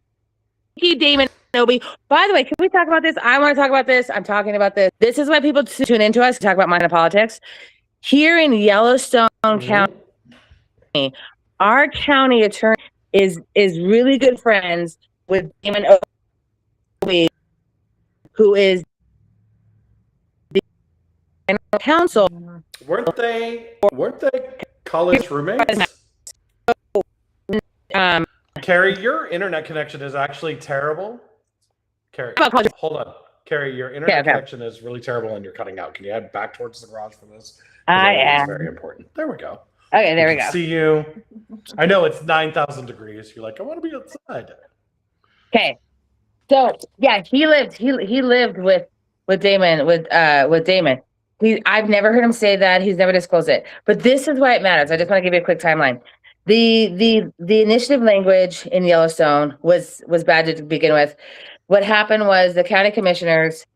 you, Damon Noby. By the way, can we talk about this? I want to talk about this. I'm talking about this. This is why people tune into us to talk about minor politics. Here in Yellowstone County, our county attorney is really good friends with Damon Noby, who is the council. Weren't they college roommates? Cari, your internet connection is actually terrible. Cari, hold on. Cari, your internet connection is really terrible and you're cutting out. Can you head back towards the garage for this? I am. It's very important. There we go. Okay, there we go. See you. I know it's 9,000 degrees. You're like, I want to be outside. Okay. So yeah, he lived with Damon, with Damon. I've never heard him say that. He's never disclosed it. But this is why it matters. I just want to give you a quick timeline. The initiative language in Yellowstone was bad to begin with. What happened was the county commissioners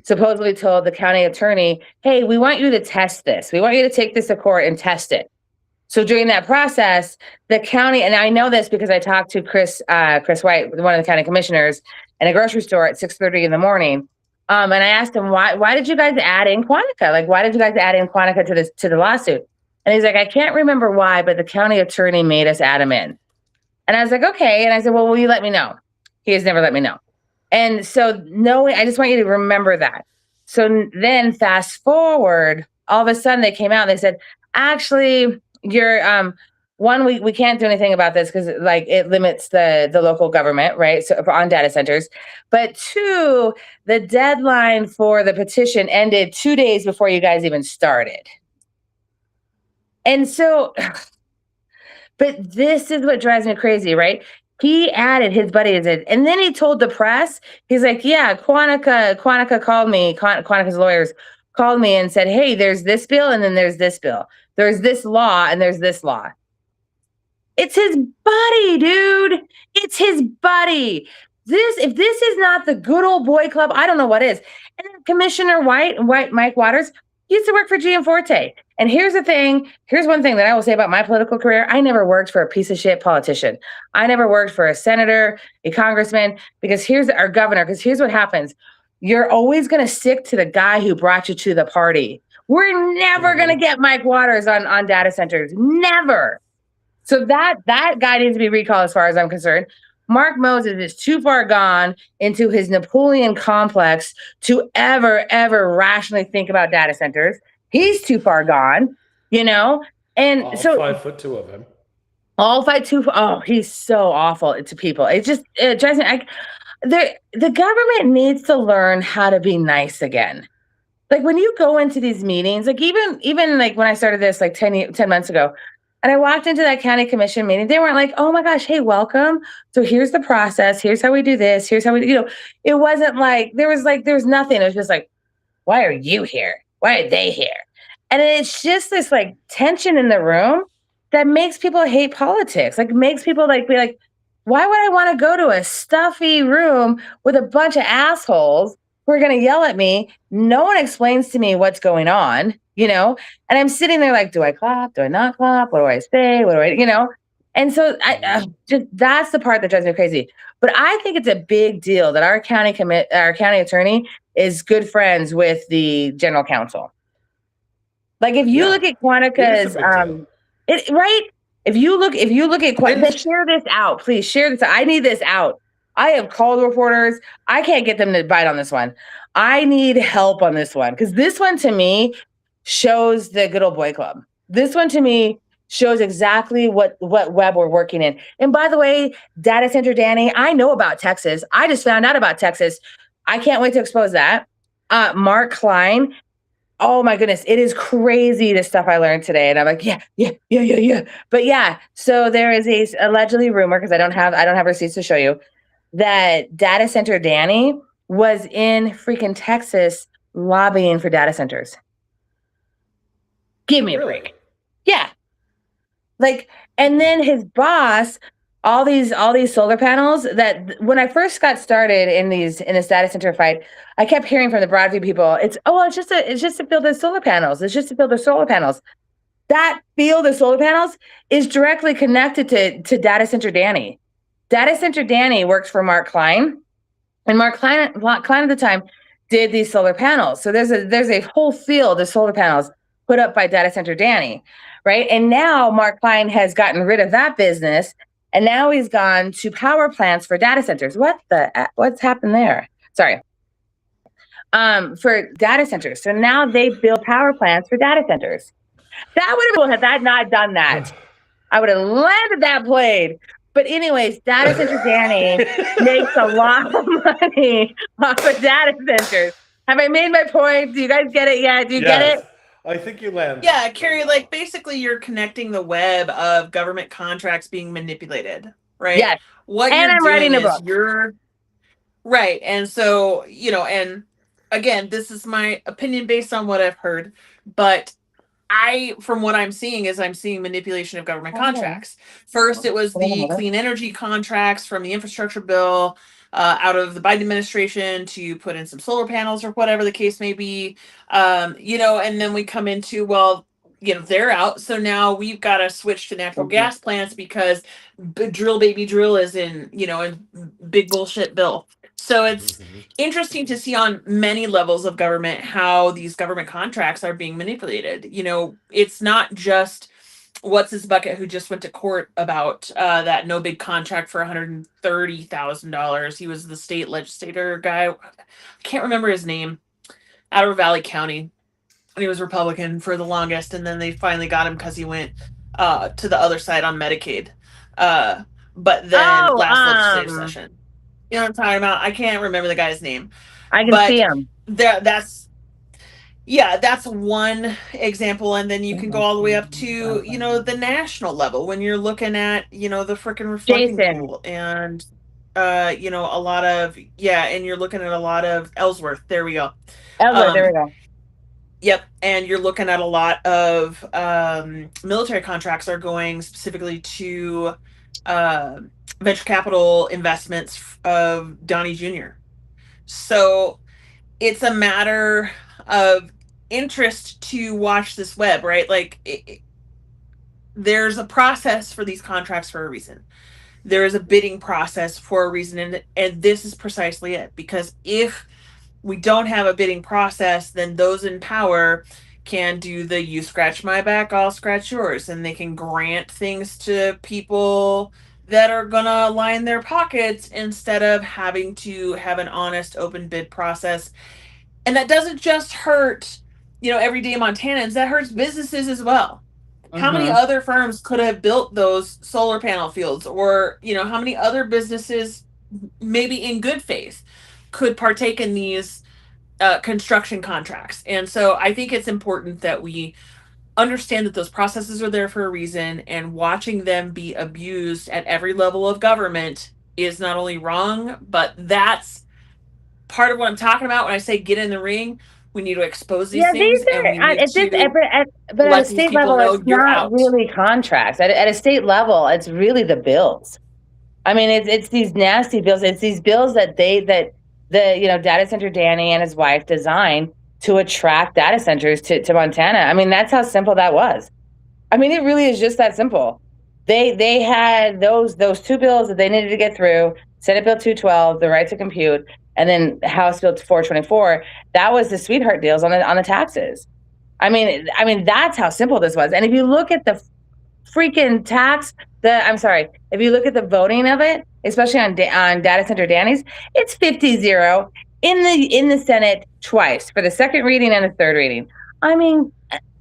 supposedly told the county attorney, hey, we want you to test this. We want you to take this to court and test it. So during that process, the county, and I know this because I talked to Chris White, one of the county commissioners, in a grocery store at 6:30 in the morning. And I asked him, why did you guys add in Quantica? Why did you guys add in Quantica to the lawsuit? And he's like, I can't remember why, but the county attorney made us add him in. And I was like, okay. And I said, well, will you let me know? He has never let me know. And so I just want you to remember that. So then fast forward, all of a sudden they came out and they said, actually, you're one, we can't do anything about this because it limits the local government, right? So on data centers. But two, the deadline for the petition ended 2 days before you guys even started. And so, but this is what drives me crazy, right? He added his buddies in, and then he told the press, he's like, yeah, Quantica called me, Quantica's lawyers called me and said, hey, there's this bill and then there's this bill. There's this law and there's this law. It's his buddy, dude. It's his buddy. If this is not the good old boy club, I don't know what is. And then Commissioner Mike Waters used to work for Gianforte. And here's one thing that I will say about my political career. I never worked for a piece of shit politician. I never worked for a senator, a congressman, because here's our governor, because here's what happens. You're always going to stick to the guy who brought you to the party. We're never going to get Mike Waters on data centers. Never. So that guy needs to be recalled as far as I'm concerned. Mark Moses is too far gone into his Napoleon complex to ever rationally think about data centers. He's too far gone, And All so 5'2" of him. all 5'2". Oh, he's so awful to people. It drives me. The government needs to learn how to be nice again. Like when you go into these meetings, like even like when I started this like 10 months ago, and I walked into that county commission meeting, they weren't like, oh my gosh, hey, welcome. So here's the process. Here's how we do this. Here's how we, it wasn't like, there was nothing. It was just like, why are you here? Why are they here? And it's just this like tension in the room that makes people hate politics. Like makes people like be like, why would I want to go to a stuffy room with a bunch of assholes who are going to yell at me? No one explains to me what's going on, And I'm sitting there like, do I clap? Do I not clap? What do I say? What do I? And so that's the part that drives me crazy. But I think it's a big deal that our county attorney is good friends with the general counsel. Like if you look at Quantica's, right? If you look at Quantica, share this out, please share this. I need this out. I have called reporters. I can't get them to bite on this one. I need help on this one because this one to me shows the good old boy club. This one to me shows exactly what web we're working in. And by the way, Data Center Danny, I know about Texas. I just found out about Texas. I can't wait to expose that. Mark Klein. Oh my goodness, it is crazy the stuff I learned today, and I'm like, yeah. But yeah, so there is a allegedly rumor because I don't have receipts to show you that Data Center Danny was in freaking Texas lobbying for data centers. Give me a break. Yeah, like, and then his boss. All these solar panels that when I first got started in this data center fight, I kept hearing from the Broadview people, it's just to build the solar panels. It's just to build the solar panels. That field of solar panels is directly connected to Data Center Danny. Data Center Danny works for Mark Klein, and Mark Klein at the time did these solar panels. So there's a whole field of solar panels put up by Data Center Danny, right? And now Mark Klein has gotten rid of that business. And now he's gone to power plants for data centers. What's happened there? Sorry. For data centers. So now they build power plants for data centers. That would have cool had that not done that. I would have landed that plane. But anyways, Data Center Danny makes a lot of money off of data centers. Have I made my point? Do you guys get it yet? Do you get it? I think you land. Yeah, Cari, like basically you're connecting the web of government contracts being manipulated, right? Yes. What and you're I'm doing writing a is book. you're right. And so, and again, this is my opinion based on what I've heard, but from what I'm seeing manipulation of government contracts. First, it was the clean energy contracts from the infrastructure bill out of the Biden administration to put in some solar panels or whatever the case may be. And then we come into, they're out. So now we've got to switch to natural gas plants because drill baby drill is in big bullshit bill. So it's interesting to see on many levels of government how these government contracts are being manipulated. It's not just what's his bucket who just went to court about that no bid contract for $130,000. He was the state legislator guy. I can't remember his name. Outer Valley County. And he was Republican for the longest, and then they finally got him because he went to the other side on Medicaid. But then last legislative session. You know what I'm talking about? I can't remember the guy's name. I can see him. That's one example. And then you can go all the way up to, the national level when you're looking at, the freaking reflecting pool and, a lot of, and you're looking at a lot of Ellsworth. There we go. There we go. Yep. And you're looking at a lot of military contracts are going specifically to venture capital investments of Donnie Jr. So it's a matter of interest to watch this web, right? Like there's a process for these contracts for a reason. There is a bidding process for a reason. And this is precisely it. Because if we don't have a bidding process, then those in power can do the you scratch my back, I'll scratch yours. And they can grant things to people that are going to line their pockets instead of having to have an honest open bid process. And that doesn't just hurt, everyday Montanans, that hurts businesses as well. How many other firms could have built those solar panel fields, or how many other businesses, maybe in good faith, could partake in these construction contracts? And so I think it's important that we understand that those processes are there for a reason, and watching them be abused at every level of government is not only wrong, but that's part of what I'm talking about when I say get in the ring. We need to expose these Yeah, these things, and we are need to but at a let these state people level, know it's you're not out. really contracts. At a state level, it's really the bills. I mean, it's these nasty bills. It's these bills that Data Center Danny and his wife designed to attract data centers to Montana. I mean, that's how simple that was. I mean, it really is just that simple. They had those two bills that they needed to get through: Senate Bill 212, the right to compute, and then House Bill 424. That was the sweetheart deals on the taxes. I mean, that's how simple this was. And if you look at the freaking if you look at the voting of it, especially on Data Center Danny's, it's 50-0 in the Senate twice, for the second reading and the third reading. I mean,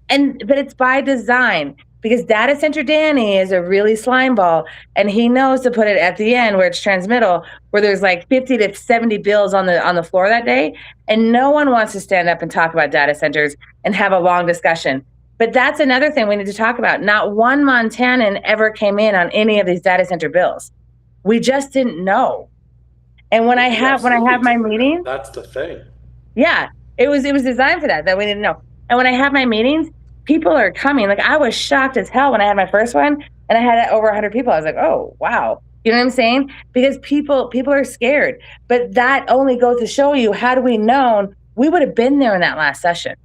but it's by design, because Data Center Danny is a really slime ball, and he knows to put it at the end where it's transmittal, where there's like 50 to 70 bills on the floor that day, and no one wants to stand up and talk about data centers and have a long discussion. But that's another thing we need to talk about. Not one Montanan ever came in on any of these data center bills. We just didn't know. And when I have my meetings, that's the thing. Yeah, it was designed for that we didn't know. And when I have my meetings, people are coming. Like, I was shocked as hell when I had my first one, and I had over 100 people. I was like, oh, wow. You know what I'm saying? Because people are scared. But that only goes to show you, had we known, we would have been there in that last session.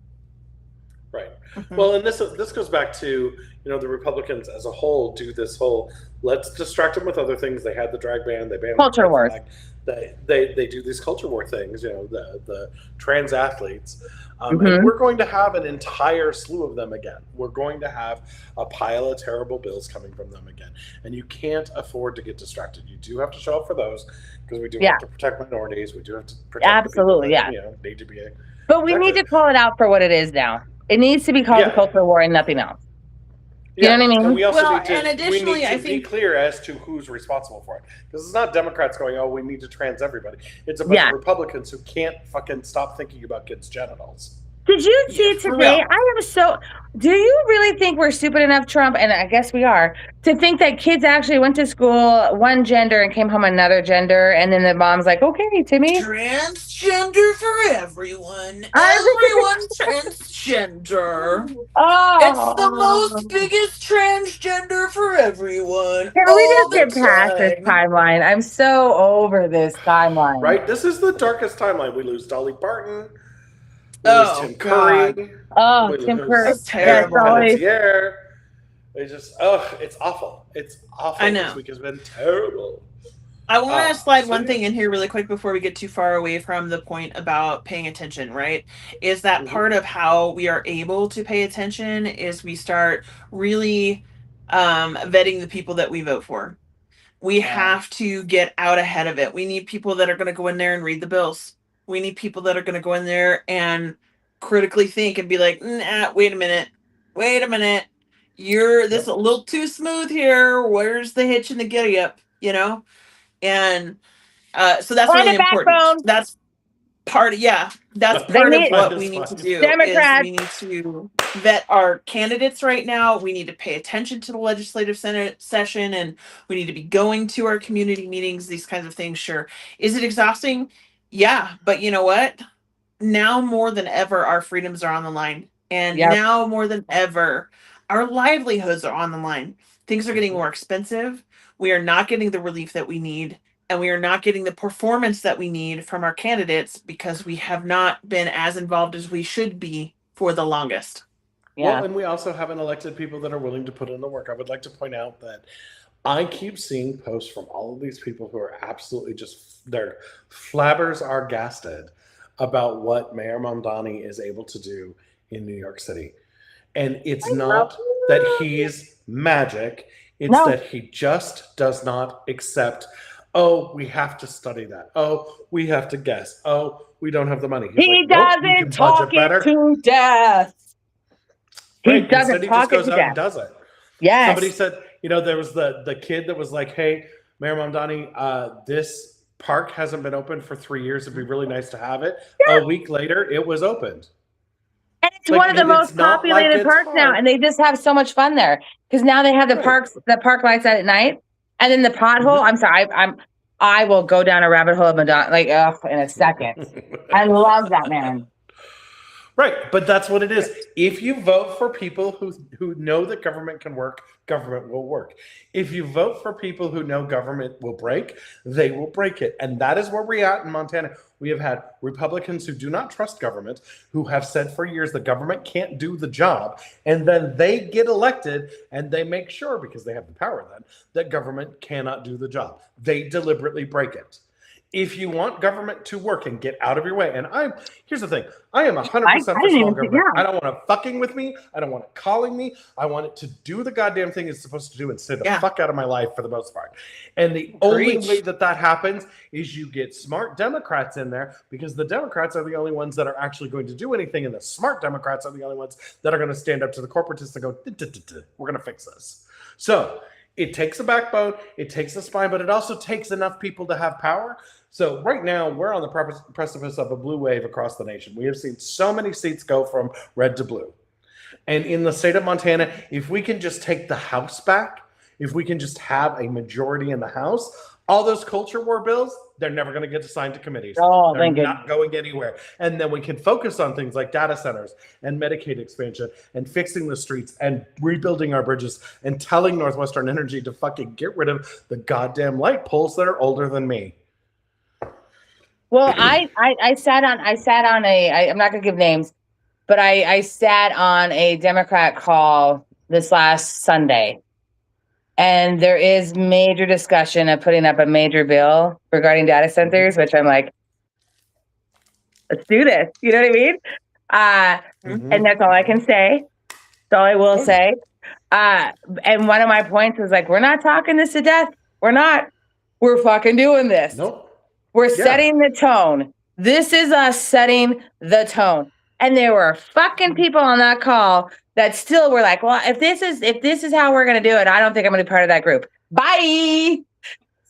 Right. Well, and this goes back to, the Republicans as a whole do this whole, let's distract them with other things. They had the drag ban, they banned culture wars. They do these culture war things, the trans athletes. And we're going to have an entire slew of them again. We're going to have a pile of terrible bills coming from them again. And you can't afford to get distracted. You do have to show up for those, because we do have to protect minorities. We do have to protect the people that, need to be But we need to call it out for what it is now. It needs to be called a culture war and nothing else. You know what I mean? And we also additionally, I think, be clear as to who's responsible for it. Because it's not Democrats going, oh, we need to trans everybody. It's a bunch of Republicans who can't fucking stop thinking about kids' genitals. Did you see today? Do you really think we're stupid enough, Trump, and I guess we are, to think that kids actually went to school one gender and came home another gender, and then the mom's like, okay, Timmy? Transgender for everyone. Everyone's transgender. Oh. It's the most biggest transgender for everyone. Can we just get past this timeline? I'm so over this timeline. Right? This is the darkest timeline. We lose Dolly Parton. Tim Curry. Tim Curry. That's terrible. It's awful. It's awful. I know. This week has been terrible. I want to slide one thing in here really quick before we get too far away from the point about paying attention, right? Is that part of how we are able to pay attention is we start really vetting the people that we vote for. We have to get out ahead of it. We need people that are going to go in there and read the bills. We need people that are going to go in there and critically think and be like, wait a minute. This a little too smooth here. Where's the hitch in the giddy up? And so that's really important. That's part of what we need to do. Democrats. We need to vet our candidates right now. We need to pay attention to the legislative Senate session, and we need to be going to our community meetings, these kinds of things. Sure. Is it exhausting? Yeah, but you know what? Now more than ever, our freedoms are on the line. And now more than ever, our livelihoods are on the line. Things are getting more expensive. We are not getting the relief that we need. And we are not getting the performance that we need from our candidates because we have not been as involved as we should be for the longest. Yeah. Well, and we also haven't elected people that are willing to put in the work. I would like to point out that I keep seeing posts from all of these people who are absolutely their flabbers are gasted about what Mayor Mamdani is able to do in New York City. And it's not that he's magic. It's that he just does not accept, oh, we have to study that. Oh, we have to guess. Oh, we don't have the money. He's He like, nope, you doesn't can talk budget better. it to death. Right. He doesn't Instead, he talk just goes it to out death. and does it. Yes. Somebody said, there was the kid that was like, hey, Mayor Mamdani, this park hasn't been open for 3 years. It'd be really nice to have it. Yeah. A week later, it was opened. And it's one of the most populated parks now, and they just have so much fun there because now they have the park lights out at night, and then the pothole. I'm sorry, I will go down a rabbit hole of Madonna in a second. I love that man. Right, but that's what it is. If you vote for people who know that government can work, government will work. If you vote for people who know government will break, they will break it. And that is where we're at in Montana. We have had Republicans who do not trust government, who have said for years the government can't do the job, and then they get elected and they make sure, because they have the power then, that government cannot do the job. They deliberately break it. If you want government to work and get out of your way, and here's the thing, I am 100% for small government. I don't want it fucking with me. I don't want it calling me. I want it to do the goddamn thing it's supposed to do and stay the fuck out of my life for the most part. And the only way that happens is you get smart Democrats in there, because the Democrats are the only ones that are actually going to do anything, and the smart Democrats are the only ones that are going to stand up to the corporatists and go, we're going to fix this. So it takes a backbone, it takes a spine, but it also takes enough people to have power. So right now, we're on the precipice of a blue wave across the nation. We have seen so many seats go from red to blue. And in the state of Montana, if we can just take the House back, if we can just have a majority in the House, all those culture war bills, they're never going to get assigned to committees. They're not going anywhere. And then we can focus on things like data centers and Medicaid expansion and fixing the streets and rebuilding our bridges and telling Northwestern Energy to fucking get rid of the goddamn light poles that are older than me. Well, I sat on I'm not gonna give names, but I sat on a Democrat call this last Sunday, and there is major discussion of putting up a major bill regarding data centers, which I'm like, let's do this. You know what I mean? And that's all I can say. That's all I will say. And one of my points was like, we're not talking this to death. We're not. We're fucking doing this. Nope. We're setting the tone. This is us setting the tone. And there were fucking people on that call that still were like, well, if this is how we're going to do it, I don't think I'm going to be part of that group. Bye. See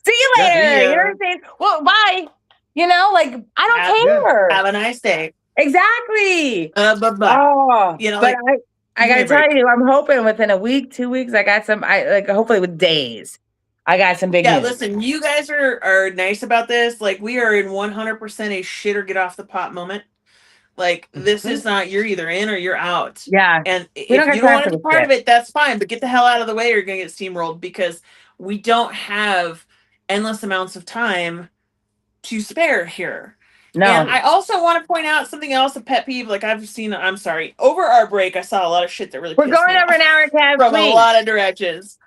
you later. You know what I'm saying? Well, bye. I don't care. Have a nice day. Exactly. Bye-bye. Oh, but I got to tell you, I'm hoping within a week, 2 weeks, I got some, hopefully with days. I got some big news. Listen, you guys are nice about this. Like, we are in 100% a shit or get off the pot moment. Like, this is not, you're either in or you're out. Yeah. And if you don't want to be part of it, that's fine. But get the hell out of the way or you're going to get steamrolled, because we don't have endless amounts of time to spare here. No. And I also want to point out something else, a pet peeve. Like, I'm sorry. Over our break, I saw a lot of shit that really We're going over an hour, Kev, from a lot of directions.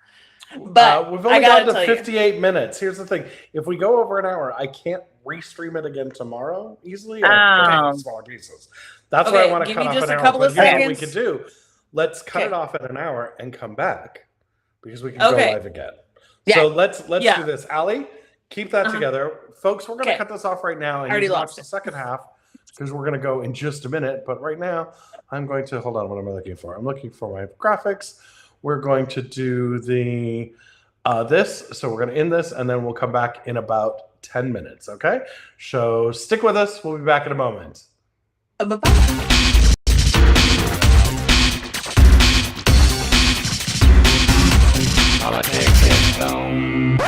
But we've only gone to 58 minutes. Here's the thing. If we go over an hour, I can't restream it again tomorrow easily. I have to cut it in smaller pieces. That's why I want to cut off an hour. But here's what we could do. Let's cut it off at an hour and come back, because we can go live again. Yeah. So let's do this. Allie, keep that together. Folks, we're going to cut this off right now and watch the second half, because we're going to go in just a minute. But right now, I'm going to, hold on, what am I looking for? I'm looking for my graphics. We're going to do the this. So we're going to end this, and then we'll come back in about 10 minutes, okay? So stick with us. We'll be back in a moment. Bye-bye. PoliticktickBOOM.